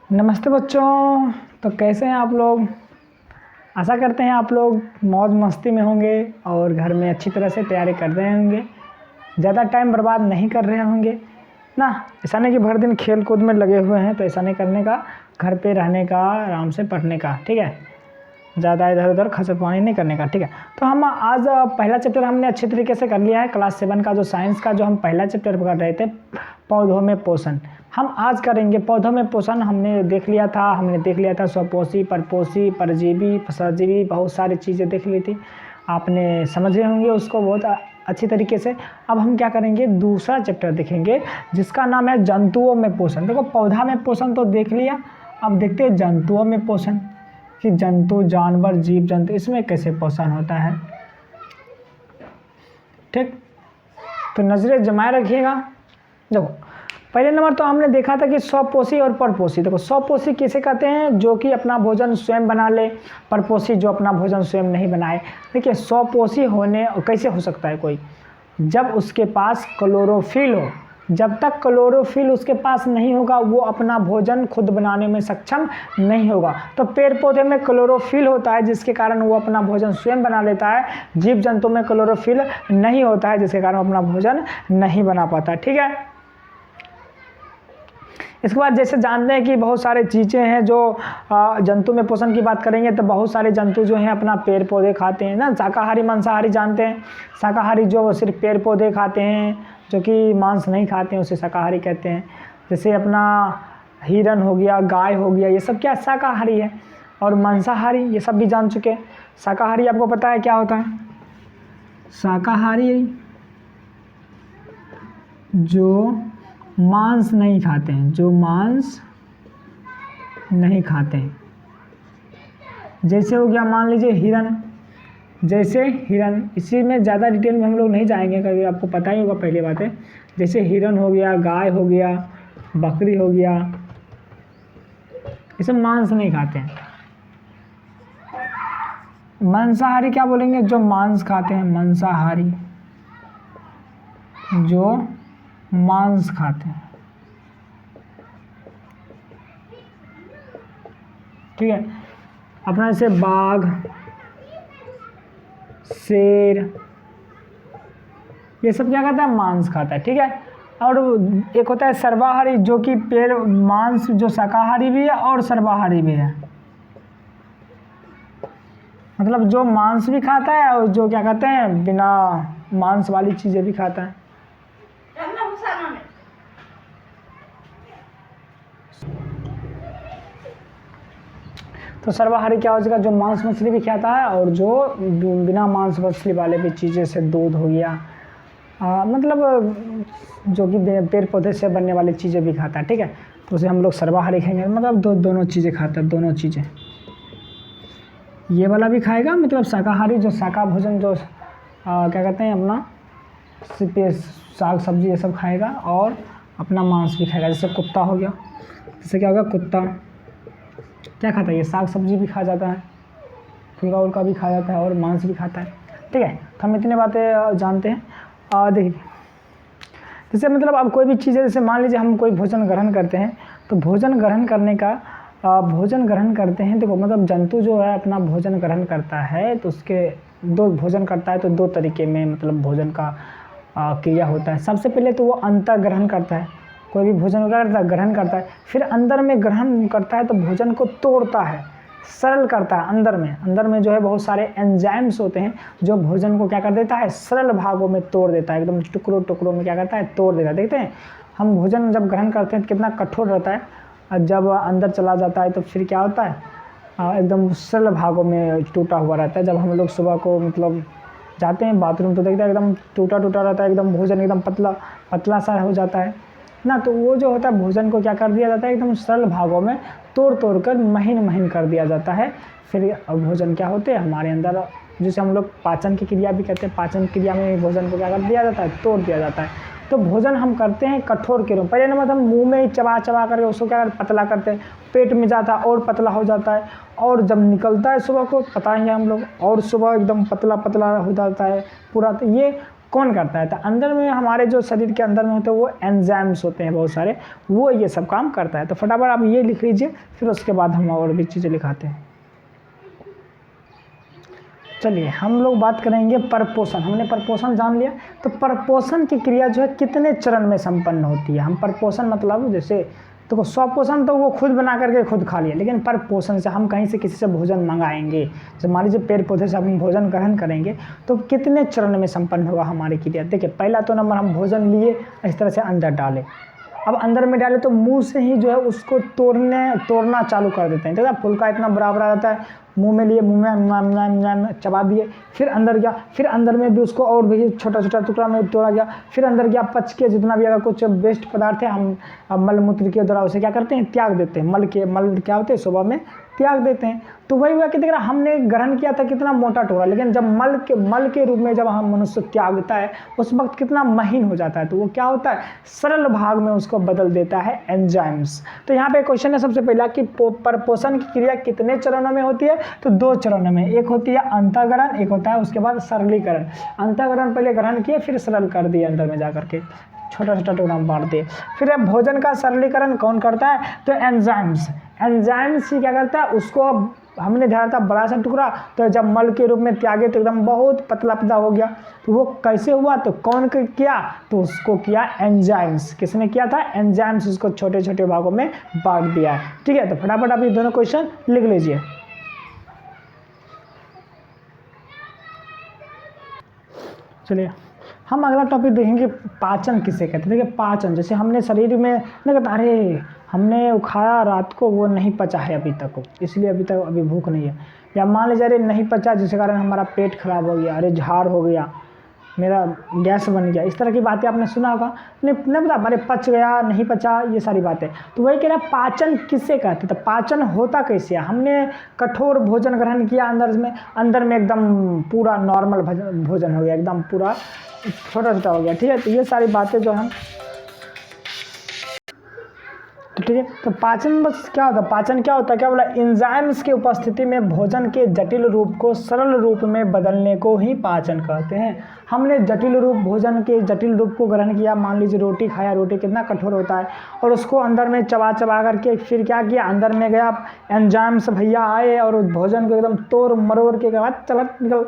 नमस्ते बच्चों। तो कैसे हैं आप लोग? आशा करते हैं आप लोग मौज मस्ती में होंगे और घर में अच्छी तरह से तैयारी कर रहे होंगे, ज़्यादा टाइम बर्बाद नहीं कर रहे होंगे ना। ऐसा नहीं कि भर दिन खेल कूद में लगे हुए हैं, तो ऐसा नहीं करने का, घर पे रहने का, आराम से पढ़ने का, ठीक है। ज़्यादा इधर उधर खसपानी नहीं करने का, ठीक है। तो हम आज पहला चैप्टर हमने अच्छे तरीके से कर लिया है। क्लास 7 का जो साइंस का जो हम पहला चैप्टर कर रहे थे, पौधों में पोषण, हम आज करेंगे पौधों में पोषण। हमने देख लिया था स्वपोषी, परपोषी, परजीवी, सजीवी, बहुत सारी चीज़ें देख ली थी, आपने समझे होंगे उसको बहुत अच्छी तरीके से। अब हम क्या करेंगे, दूसरा चैप्टर देखेंगे जिसका नाम है जंतुओं में पोषण। देखो पौधा में पोषण तो देख लिया, अब देखते हैं जंतुओं में पोषण कि जंतु, जानवर, जीव जंतु इसमें कैसे पोषण होता है, ठीक। तो नजरें जमाए रखिएगा। देखो पहले नंबर तो हमने देखा था कि स्वपोषी और परपोषी। देखो स्वपोषी किसे कहते हैं, जो कि अपना भोजन स्वयं बना ले। परपोषी जो अपना भोजन स्वयं नहीं बनाए। देखिए स्वपोषी होने कैसे हो सकता है कोई, जब उसके पास क्लोरोफिल हो। जब तक क्लोरोफिल उसके पास नहीं होगा वो अपना भोजन खुद बनाने में सक्षम नहीं होगा। तो पेड़ पौधे में क्लोरोफिल होता है जिसके कारण वो अपना भोजन स्वयं बना लेता है। जीव जंतु में क्लोरोफिल नहीं होता है जिसके कारण वो अपना भोजन नहीं बना पाता, ठीक है। इसके बाद जैसे जानते हैं कि बहुत सारे चीज़ें हैं जो जंतु में पोषण की बात करेंगे तो बहुत सारे जंतु जो हैं अपना पेड़ पौधे खाते हैं ना। शाकाहारी मांसाहारी जानते हैं। शाकाहारी जो सिर्फ पेड़ पौधे खाते हैं, जो कि मांस नहीं खाते हैं, उसे शाकाहारी कहते हैं। जैसे अपना हिरन हो गया, गाय हो गया, ये सब क्या शाकाहारी है। और मांसाहारी ये सब भी जान चुके हैं। शाकाहारी आपको पता है क्या होता है? शाकाहारी जो मांस नहीं खाते हैं, जो मांस नहीं खाते हैं। जैसे हो गया मान लीजिए हिरन, जैसे हिरन, इसी में ज़्यादा डिटेल में हम लोग नहीं जाएंगे, कभी आपको पता ही होगा पहले बात है। जैसे हिरन हो गया, गाय हो गया, बकरी हो गया, ये सब मांस नहीं खाते हैं। मांसाहारी क्या बोलेंगे? जो मांस खाते हैं, मांसाहारी जो मांस खाते हैं, ठीक है। अपना जैसे बाघ, शेर, ये सब क्या खाता है? मांस खाता है, ठीक है। और एक होता है सर्वाहारी, जो कि पेड़ मांस, जो शाकाहारी भी है और सर्वाहारी भी है। मतलब जो मांस भी खाता है और जो क्या कहते हैं बिना मांस वाली चीज़ें भी खाता है। तो सर्वाहारी क्या हो जाएगा? जो मांस मछली भी खाता है और जो बिना मांस मछली वाले भी चीज़ें से दूध हो गया, मतलब जो कि पेड़ पौधे से बनने वाली चीज़ें भी खाता है, ठीक है। तो उसे हम लोग सर्वाहारी कहेंगे। मतलब दोनों चीज़ें खाता है, दोनों चीज़ें। ये वाला भी खाएगा, मतलब शाकाहारी जो शाका भोजन जो क्या कहते हैं अपना साग सब्जी ये सब खाएगा और अपना मांस भी खाएगा। जैसे कुत्ता हो गया, जैसे क्या होगा, कुत्ता क्या खाता है? ये साग सब्जी भी खा जाता है, फुल्का उल्का भी खा जाता है और मांस भी खाता है, ठीक है। तो हम इतने बातें जानते हैं। देखिए जैसे मतलब अब कोई भी चीज़ है, जैसे मान लीजिए हम कोई भोजन ग्रहण करते हैं, तो भोजन ग्रहण करने का भोजन ग्रहण करते हैं, देखो मतलब जंतु जो है अपना भोजन ग्रहण करता है तो उसके दो भोजन करता है तो दो तरीके में मतलब भोजन का क्रिया होता है। सबसे पहले तो वो अंतर ग्रहण करता है, कोई भी भोजन ग्रहण करता है, फिर अंदर में ग्रहण करता है तो भोजन को तोड़ता है, सरल करता है। अंदर में जो है बहुत सारे एंजाइम्स होते हैं जो भोजन को क्या कर देता है, सरल भागों में तोड़ देता है, एकदम टुकड़ों टुकड़ों में क्या करता है, तोड़ देता है। देखते हैं हम भोजन जब ग्रहण करते हैं तो कितना कठोर रहता है, और जब अंदर चला जाता है तो फिर क्या होता है, एकदम सरल भागों में टूटा हुआ रहता है। जब हम लोग सुबह को मतलब जाते हैं बाथरूम तो देखते हैं एकदम टूटा टूटा रहता है, एकदम भोजन एकदम पतला सा हो जाता है ना। तो वो जो होता है भोजन को क्या कर दिया जाता है, एकदम सरल भागों में तोड़ कर महीन कर दिया जाता है। फिर भोजन क्या होते हैं हमारे अंदर, जिसे हम लोग पाचन की क्रिया भी कहते हैं, पाचन क्रिया में भोजन को क्या कर दिया जाता है, तोड़ दिया जाता है। तो भोजन हम करते हैं कठोर के रूप। पहले नंबर हम मुंह में ही चबा करके उसको क्या पतला करते हैं, पेट में जाता है और पतला हो जाता है, और जब निकलता है सुबह को पता ही है हम लोग, और सुबह एकदम पतला हो जाता है पूरा। तो ये कौन करता है? तो अंदर में हमारे जो शरीर के अंदर में होते हैं वो एंजाइम्स होते हैं बहुत सारे, वो ये सब काम करता है। तो फटाफट आप ये लिख लीजिए, फिर उसके बाद हम और भी चीज़ें लिखाते हैं। चलिए हम लोग बात करेंगे परपोषण। हमने परपोषण जान लिया, तो परपोषण की क्रिया जो है कितने चरण में संपन्न होती है? हम परपोषण मतलब जैसे तो स्वपोषण तो वो खुद बना करके खुद खा लिया, लेकिन परपोषण से हम कहीं से किसी से भोजन मंगाएंगे, जैसे मान लीजिए पेड़ पौधे से हम भोजन ग्रहण करेंगे, तो कितने चरण में संपन्न होगा हमारी क्रिया? देखिए पहला तो नंबर हम भोजन लिए, इस तरह से अंदर डाले, अब अंदर में डाले तो मुंह से ही जो है उसको तोड़ना चालू कर देते हैं। देखा फुल्का इतना बराबर आ जाता है, मुंह में लिए, मुंह में चबा दिए, फिर अंदर गया, फिर अंदर में भी उसको और भी छोटा छोटा टुकड़ा में तोड़ा गया, फिर अंदर गया, पच के जितना भी अगर कुछ वेस्ट पदार्थ है हम मल मूत्र के द्वारा उसे क्या करते हैं? त्याग देते हैं। मल क्या होते हैं? सुबह में त्याग देते हैं। तो वही हुआ कि देख रहा हमने ग्रहण किया था कितना मोटा टुकड़ा, लेकिन जब मल के रूप में जब हम मनुष्य त्यागता है उस वक्त कितना महीन हो जाता है, तो वो क्या होता है? सरल भाग में उसको बदल देता है एंजाइम्स। तो यहाँ पे क्वेश्चन है सबसे पहला कि परपोषण की क्रिया कितने चरणों में होती है? तो 2 चरणों में, एक होती है अंतःग्रहण, एक होता है उसके बाद सरलीकरण। अंतःग्रहण पहले ग्रहण किए, फिर सरल कर दिए, अंदर में जा करके छोटा छोटा टुकड़ा बांट दिए। फिर अब भोजन का सरलीकरण कौन करता है? तो एंजाइम्स ही क्या करता है? उसको हमने ध्यान था बड़ा सा टुकड़ा, तो जब मल के रूप में त्यागे तो एकदम बहुत पतला हो गया। तो वो कैसे हुआ? तो कौन किया? तो उसको किया एंजाइम्स। किसने किया था? एंजाइम्स। उसको छोटे छोटे भागों में बांट दिया है। ठीक है, तो फटाफट आप ये दोनों क्वेश्चन लिख लीजिए। चलिए हम अगला टॉपिक देखेंगे, पाचन किसे कहते हैं। देखिए पाचन, जैसे हमने शरीर में नहीं कहता अरे हमने खाया रात को, वो नहीं पचा है अभी तक, इसलिए अभी भूख नहीं है, या मान लीजिए अरे नहीं पचा जिसके कारण हमारा पेट खराब हो गया, अरे झाड़ हो गया, मेरा गैस बन गया, इस तरह की बातें आपने सुना होगा। नहीं पता अरे पच गया, नहीं पचा, ये सारी बातें। तो वही कह रहा है पाचन किसे कहते हैं? तो पाचन होता कैसे है? हमने कठोर भोजन ग्रहण किया, अंदर में एकदम पूरा नॉर्मल भोजन हो गया, एकदम पूरा छोटा छोटा हो गया। ठीक है, तो ये सारी बातें जो हैं, तो ठीक है, तो पाचन बस क्या होता है? पाचन क्या होता है? क्या बोला? एंजाइम्स की उपस्थिति में भोजन के जटिल रूप को सरल रूप में बदलने को ही पाचन कहते हैं। हमने भोजन के जटिल रूप को ग्रहण किया, मान लीजिए रोटी खाया, रोटी कितना कठोर होता है, और उसको अंदर में चबा करके फिर क्या किया? अंदर में गया, एंजाइम्स भैया आए और उस भोजन को एकदम तोड़ मरोड़ के बाद चलत निकल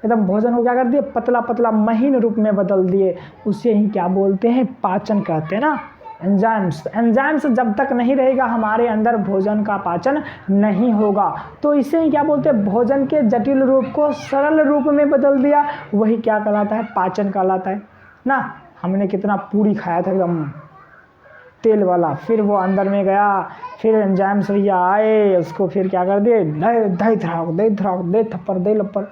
एकदम भोजन को क्या कर दिए? पतला महीन रूप में बदल दिए। उसे ही क्या बोलते हैं? पाचन कहते हैं ना। एंजाइम्स जब तक नहीं रहेगा हमारे अंदर, भोजन का पाचन नहीं होगा। तो इसे ही क्या बोलते हैं? भोजन के जटिल रूप को सरल रूप में बदल दिया, वही क्या कहलाता है? पाचन कहलाता है ना। हमने कितना पूरी खाया था एकदम तेल वाला, फिर वो अंदर में गया, फिर एंजाइम्स भैया आए, उसको फिर क्या कर दिए? दही थराक, दे थप्पड़, दे लप्पड़,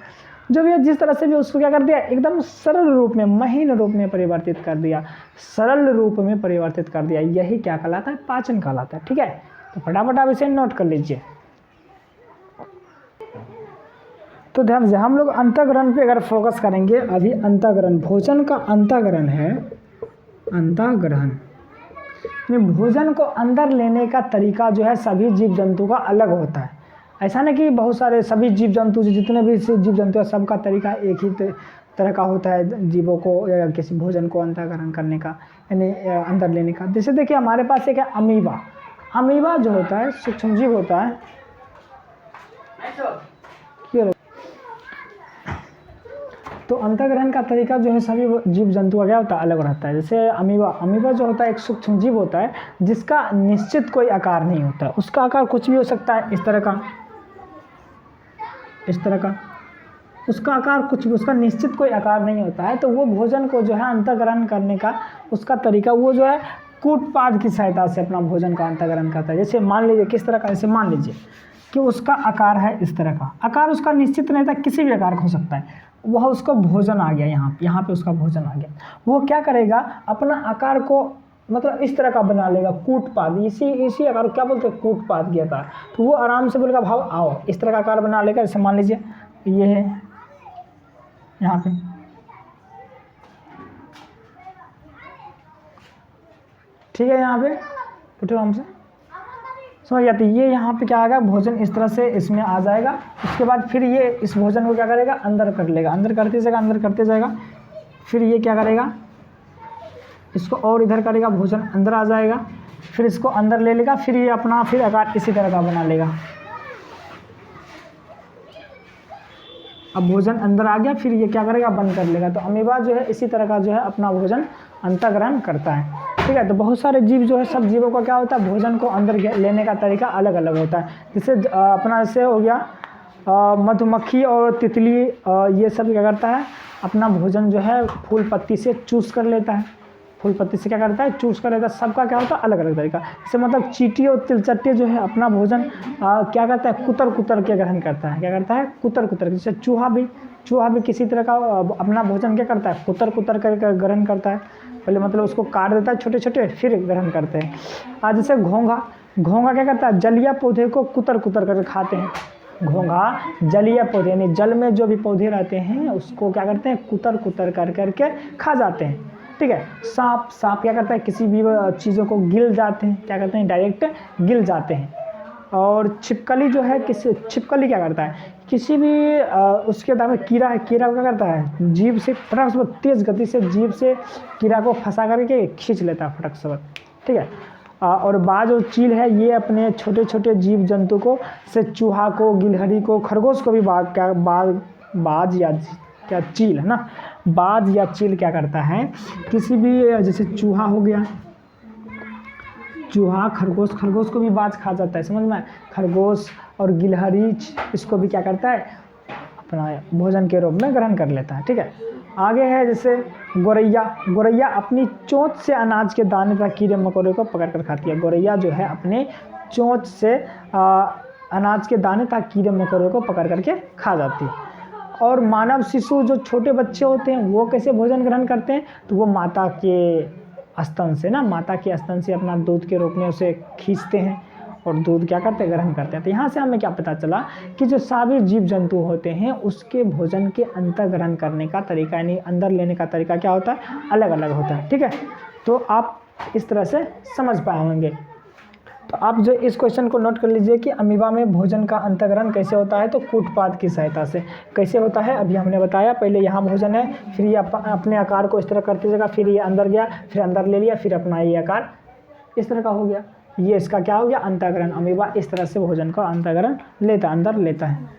जो भी जिस तरह से भी उसको क्या कर दिया? एकदम सरल रूप में, महीन रूप में परिवर्तित कर दिया, सरल रूप में परिवर्तित कर दिया। यही क्या कहलाता है? पाचन कहलाता है। ठीक है, तो फटाफट आप इसे नोट कर लीजिए। तो ध्यान से हम लोग अंतःग्रहण पे अगर फोकस करेंगे, अभी अंतःग्रहण, भोजन का अंतःग्रहण है। अंतःग्रहण भोजन को अंदर लेने का तरीका जो है सभी जीव जंतु का अलग होता है। ऐसा नहीं कि बहुत सारे सभी जीव जंतु, जितने भी जीव जंतु है, सबका तरीका एक ही तरह का होता है जीवों को या किसी भोजन को अंतःग्रहण करने का, यानी अंदर लेने का। जैसे देखिए हमारे पास एक है अमीबा जो होता है सूक्ष्म जीव होता है। तो अंतःग्रहण का तरीका जो है सभी जीव जंतु का क्या होता है? अलग रहता है। जैसे अमीबा जो होता है एक सूक्ष्म जीव होता है जिसका निश्चित कोई आकार नहीं होता है। उसका आकार कुछ भी हो सकता है, इस तरह का उसका आकार कुछ भी, उसका निश्चित कोई आकार नहीं होता है। तो वो भोजन को जो है अंतःग्रहण करने का उसका तरीका वो जो है कूटपाद की सहायता से अपना भोजन का अंतःग्रहण करता है। जैसे मान लीजिए किस तरह का, जैसे मान लीजिए कि उसका आकार है इस तरह का, आकार उसका निश्चित नहीं था, किसी भी आकार का हो सकता है, वह उसका भोजन आ गया, यहाँ पे उसका भोजन आ गया। वो क्या करेगा? अपना आकार को मतलब इस तरह का बना लेगा, कूटपाद, इसी आकार को क्या बोलते हैं? कूटपाद किया था। तो वो आराम से बोलेगा भाव आओ, इस तरह का आकार बना लेगा। जैसे मान लीजिए ये है यहाँ पे, ठीक है, यहाँ पे उठो आराम से, समझ जाती है। ये यहाँ पे क्या आएगा? भोजन इस तरह से इसमें आ जाएगा। उसके बाद फिर ये इस भोजन को क्या करेगा? अंदर कर लेगा, अंदर करते जाएगा, फिर ये क्या करेगा, इसको और इधर करेगा, भोजन अंदर आ जाएगा, फिर इसको अंदर ले लेगा, फिर ये अपना फिर आकार इसी तरह का बना लेगा। अब भोजन अंदर आ गया, फिर ये क्या करेगा, बंद कर लेगा। तो अमीबा जो है इसी तरह का जो है अपना भोजन अंतर्ग्रहण करता है। ठीक है, तो बहुत सारे जीव जो है, सब जीवों का क्या होता है, भोजन को अंदर लेने का तरीका अलग अलग होता है। जैसे अपना जैसे हो गया मधुमक्खी और तितली, ये सब क्या करता है, अपना भोजन जो है फूल पत्ती से चूस कर लेता है, फूल पत्ती से क्या करता है, चूस कर लेता है। सबका क्या होता है, अलग अलग तरीका। जैसे मतलब चींटी और तिलचट्टे जो है अपना भोजन क्या करता है, कुतर कुतर के ग्रहण करता है। क्या करता है, कुतर कुतर के। जैसे चूहा भी किसी तरह का अपना भोजन क्या करता है, कुतर कुतर करके ग्रहण करता है। पहले मतलब उसको काट देता है छोटे छोटे, फिर ग्रहण करते हैं। आज जैसे घोंघा क्या करता है, जलीय पौधे को कुतर कुतर करके खाते हैं। घोंघा जलीय पौधे यानी जल में जो भी पौधे रहते हैं उसको क्या करते हैं, कुतर कुतर कर करके खा जाते हैं। ठीक है, सांप क्या करता है, किसी भी चीज़ों को गिल जाते हैं, क्या करते हैं, डायरेक्ट गिल जाते हैं। और छिपकली जो है, छिपकली क्या करता है, किसी भी उसके दाम में कीड़ा है, कीड़ा क्या करता है, जीभ से फटक से तेज़ गति से जीभ से कीड़ा को फंसा करके खींच लेता है फटक से। ठीक है, और बाज और चील है, ये अपने छोटे छोटे जीव जंतु को, से चूहा को, गिलहरी को, खरगोश को भी बाज या क्या चील है ना, बाज या चील क्या करता है, किसी भी जैसे चूहा हो गया, चूहा खरगोश को भी बाज खा जाता है, समझ में। खरगोश और गिलहरी इसको भी क्या करता है, अपना भोजन के रूप में ग्रहण कर लेता है। ठीक है, आगे है जैसे गोरैया अपनी चोंच से अनाज के दाने तथा कीड़े मकोड़े को पकड़ कर खाती है। गोरैया जो है अपने चोंच से अनाज के दाने तथा कीड़े मकोड़े को पकड़ करके खा जाती है। और मानव शिशु जो छोटे बच्चे होते हैं वो कैसे भोजन ग्रहण करते हैं, तो वो माता के स्तन से अपना दूध के रूप में उसे खींचते हैं और दूध क्या करते हैं, ग्रहण करते हैं। तो यहाँ से हमें क्या पता चला कि जो सभी जीव जंतु होते हैं उसके भोजन के अंतर ग्रहण करने का तरीका यानी अंदर लेने का तरीका क्या होता है, अलग अलग होता है। ठीक है, तो आप इस तरह से समझ पाए होंगे। तो आप जो इस क्वेश्चन को नोट कर लीजिए कि अमीबा में भोजन का अंतर्ग्रहण कैसे होता है, तो कूटपाद की सहायता से कैसे होता है अभी हमने बताया। पहले यहाँ भोजन है, फिर ये अपने आकार को इस तरह करते जाएगा, फिर ये अंदर गया, फिर अंदर ले लिया, फिर अपना ये आकार इस तरह का हो गया। ये इसका क्या हो गया, अंतर्ग्रहण। अमीबा इस तरह से भोजन का अंतर्ग्रहण अंदर लेता है।